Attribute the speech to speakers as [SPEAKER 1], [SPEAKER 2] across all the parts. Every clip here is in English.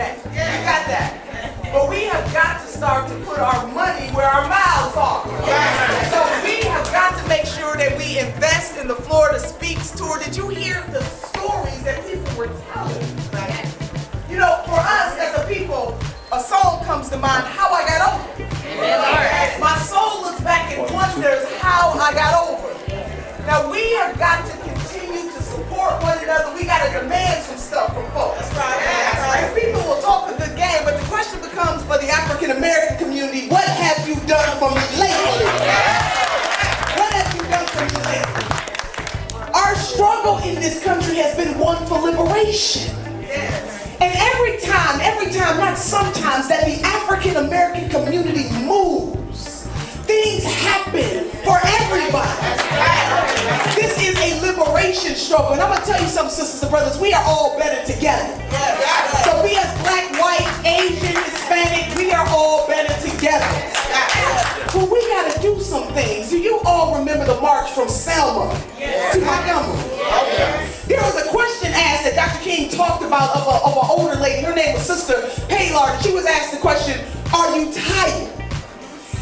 [SPEAKER 1] name. We got that. But we have got to start to put our money where our mouths are. So we have got to make sure that we invest in the Florida Speaks tour. Did you hear the stories that people were telling? You know, for us as a people, a song comes to mind, How I Got Over. My soul looks back and wonders how I got over. Now we have got to continue to support one another. We got to demand some stuff from folks. That's right. And people will talk a good game, but the question becomes for the African American community, what have you done for me lately? What have you done for me lately? Our struggle in this country has been one for liberation. And every time, not sometimes, that the African American community moves, things happen for everybody. This is a liberation struggle. And I'm going to tell you something, sisters and brothers, we are all better together. So be it black, white, Asian, Hispanic, we are all better together. But we got to do some things. Do you all remember the march from Selma to Montgomery? There was a question asked that Dr. King talked about of an older lady. Her name was Sister Paylard. She was asked the question, are you tired?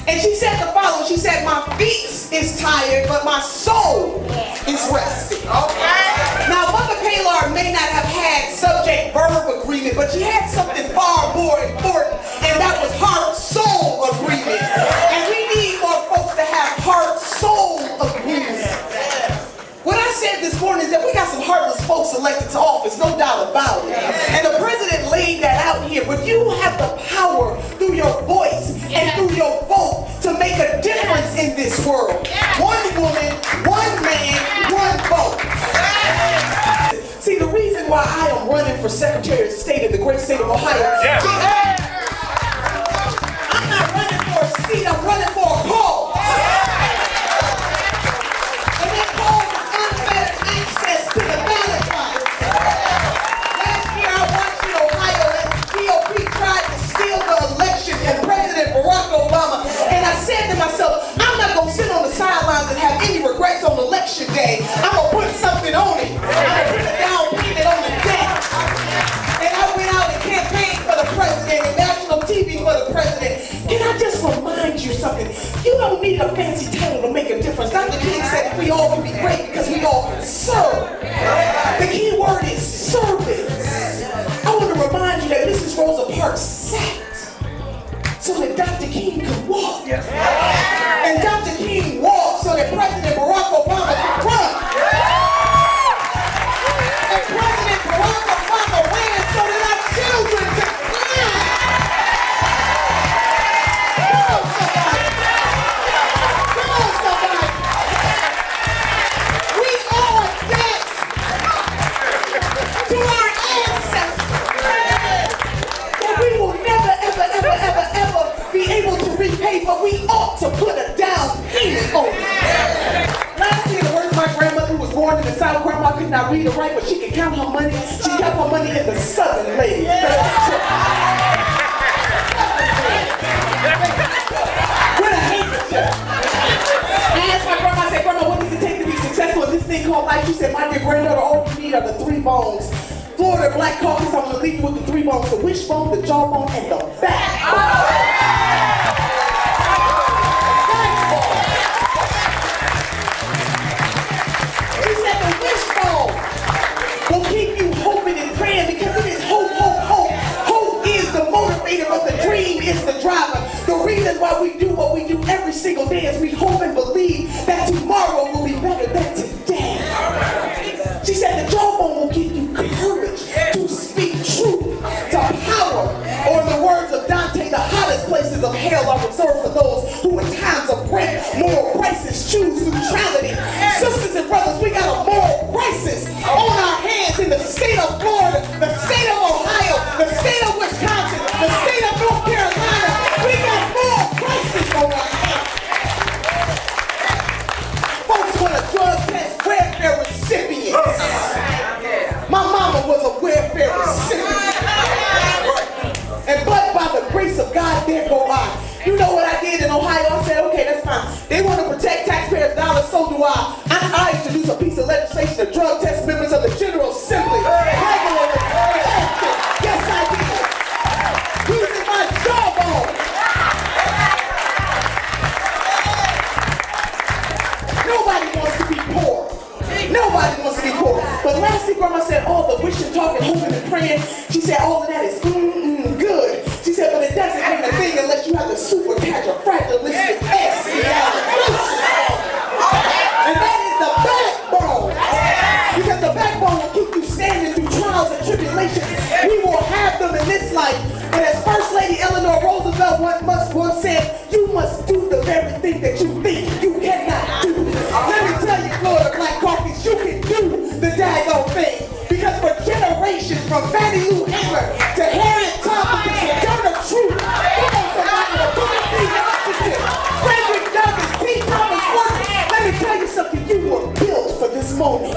[SPEAKER 1] And she said the following. She said, my feet is tired, but my soul is resting. Now, Mother Paylard may not have had subject-verb agreement, but she had something far more important, and that was heart-soul agreement. And we need more folks to have heart-soul agreement. What I said this morning is that we got some heartless folks elected to office, no doubt about it. And the president laid that out here. But you have the power through your voice and through your vote to make a difference in this world. One woman, one man, one vote. See, the reason why I am running for Secretary of State in the great state of Ohio, I'm not running for a seat, I'm running for a cause. And that cause is unfettered access to the ballot box. Last year I watched in Ohio as the GOP tried to steal the election from President Barack Obama. And I said to myself, I'm not going to sit on the sidelines and have any regrets on election day. I'm going to put something on it. I'm going to put a down payment on the debt. And I went out and campaigned for the president and national TV for the president. Can I just remind you something? You don't need a fancy title to make a difference. Dr. King said we all can be great because we all can serve. The key word is service. I want to remind you that Mrs. Rosa Parks sat so that Dr. King could walk. And Dr. King walked so that President Barack Obama could run. And President Barack Obama ran so that our children could fly. Come on, somebody. Come on, somebody. We owe a debt to our ancestors that we will never, ever be able to repay, but we ought to put a down payment on it. Last year, the words of my grandmother, who was born in the South, grandma could not read or write, but she could count her money. She kept her money in the Southern lady. When I asked my grandma, I said, Grandma, what does it take to be successful in this thing called life? She said, my dear granddaughter, all you need are the 3 bones. Florida Black Caucus, I'm going to leave you with the 3 bones, the wishbone, the jawbone, and the backbone. She said the wishbone will keep you hoping and praying because it is hope, hope, hope. Hope is the motivator, but the dream is the driver. The reason why we do what we do every single day is we hope and believe that tomorrow will be better than today. She said the jawbone will give you courage to speak truth to power. Or in the words of Dante, the hottest places of hell are reserved for those who in times of great moral crisis choose neutrality. Sisters and brothers, we got a moral crisis on our hands in the state of Florida, the state of Ohio, the state of Wisconsin, the state of North Carolina. We got moral crisis on our hands. Folks want to drug test welfare recipients. My mama was a welfare recipient. And but by the grace of God, there go I. You know what I did in Ohio? I said, okay, that's fine. They want to protect taxpayers' dollars, so do I. I introduced a piece of legislation to drug test members of the General Assembly. Regularly. Yes, I did. saying? She said, all of that is good. She said, but it doesn't mean a thing unless you have the supercalifragilistic S. And that is the backbone. Because the backbone will keep you standing through trials and tribulations. We will have them in this life. And as First Lady Eleanor Roosevelt once said, you must do the very thing that you think you cannot do. Let me tell you, Florida Black Caucus, you can do the daggone thing. Because for generations, from Fannie Lou Hamer to Harriet Tubman to Sojourner Truth, come on somebody, to Timothy Washington, Frederick Douglass, T. Thomas Watson, let me tell you something, you were built for this moment.